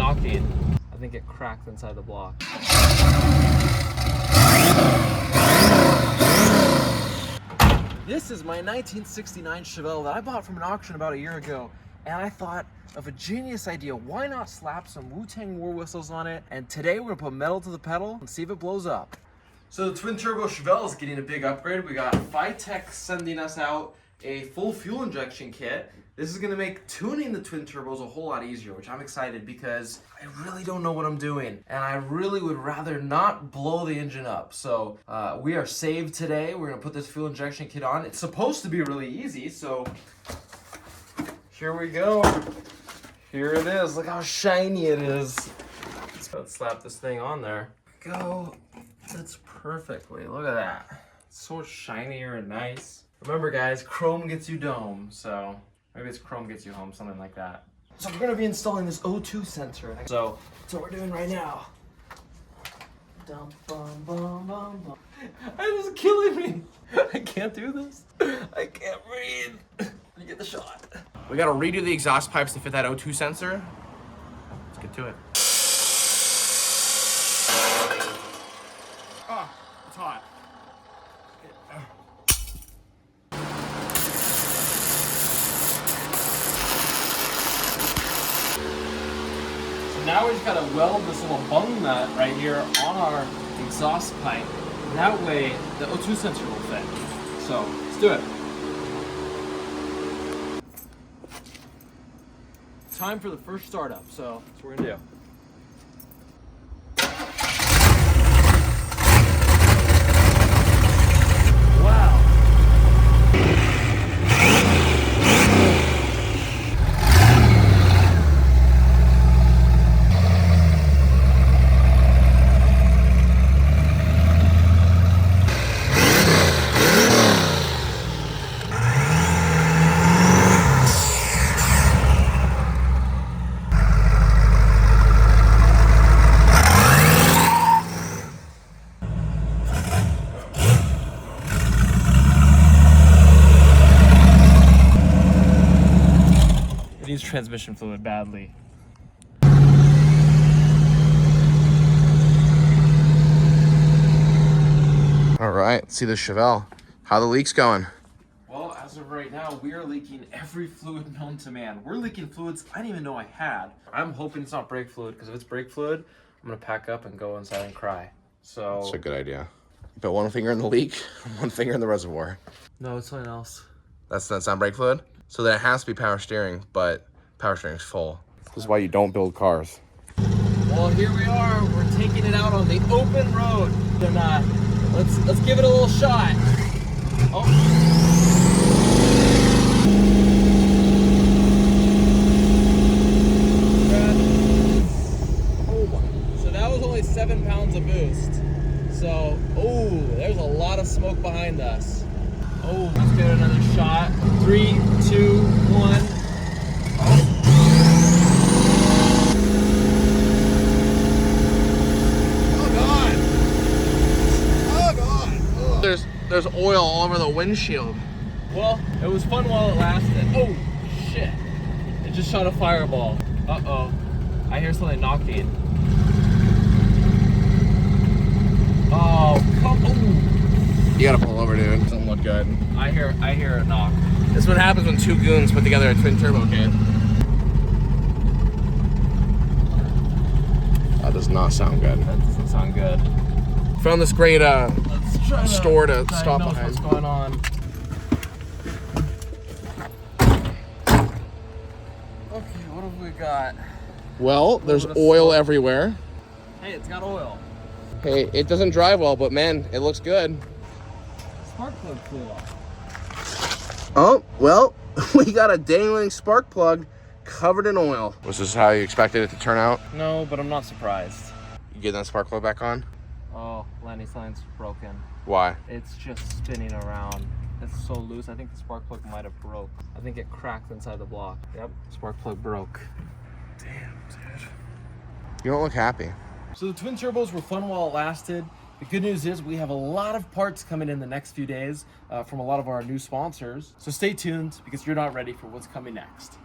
knocking. I think it cracked inside the block. This is my 1969 Chevelle that I bought from an auction about a year ago. And I thought of a genius idea. Why not slap some Wu-Tang war whistles on it? And today we're gonna put metal to the pedal and see if it blows up. So the twin turbo Chevelle is getting a big upgrade. We got Fitech sending us out a full fuel injection kit. This is gonna make tuning the twin turbos a whole lot easier, which I'm excited because I really don't know what I'm doing. And I really would rather not blow the engine up. So we are saved today. We're gonna put this fuel injection kit on. It's supposed to be really easy, so here we go. Here it is. Look how shiny it is. Let's slap this thing on there. Go. Fits perfectly. Look at that. It's so shinier and nice. Remember, guys, chrome gets you dome. So maybe it's chrome gets you home, something like that. So we're gonna be installing this O2 sensor. So that's what we're doing right now. Dum, bum, bum, bum, bum. This is killing me. I can't do this. I can't breathe. You get the shot. We gotta redo the exhaust pipes to fit that O2 sensor. Let's get to it. Oh, it's hot. So now we just gotta weld this little bung nut right here on our exhaust pipe. That way the O2 sensor will fit. So let's do it. Time for the first startup, so that's what we're gonna do. Wow. Needs transmission fluid badly. All right, let's see the Chevelle. How the leak's going? Well, as of right now, we are leaking every fluid known to man. We're leaking fluids I didn't even know I had. I'm hoping it's not brake fluid, because if it's brake fluid, I'm gonna pack up and go inside and cry. So That's a good idea. Put one finger in the leak, one finger in the reservoir. no, it's something else. That's not brake fluid? So then it has to be power steering, but power steering's full. This is why you don't build cars. Well, here we are. We're taking it out on the open road. Then let's give it a little shot. Oh. So that was only 7 pounds of boost. So, oh, there's a lot of smoke behind us. Oh, let's get another shot. 3, 2, 1. There's oil all over the windshield. Well, it was fun while it lasted. Oh, shit. It just shot a fireball. Uh-oh. I hear something knocking. Oh, come on. You gotta pull over, dude. Doesn't look good. I hear a knock. This is what happens when two goons put together a twin turbo kit. That does not sound good. That doesn't sound good. Found this great store to stop behind. behind. What's going on? Okay, what have we got? Well, there's oil everywhere. Hey, it's got oil. Hey, it doesn't drive well, but man, it looks good. Spark plug flew off. Oh, well, we got a dangling spark plug covered in oil. Was this how you expected it to turn out? No, but I'm not surprised. You get that spark plug back on? Oh, Lenny, something's broken. Why? It's just spinning around. It's so loose. I think the spark plug might have broke. I think it cracked inside the block. Yep, spark plug broke. Damn, dude. You don't look happy. So the twin turbos were fun while it lasted. The good news is we have a lot of parts coming in the next few days from a lot of our new sponsors. So stay tuned because you're not ready for what's coming next.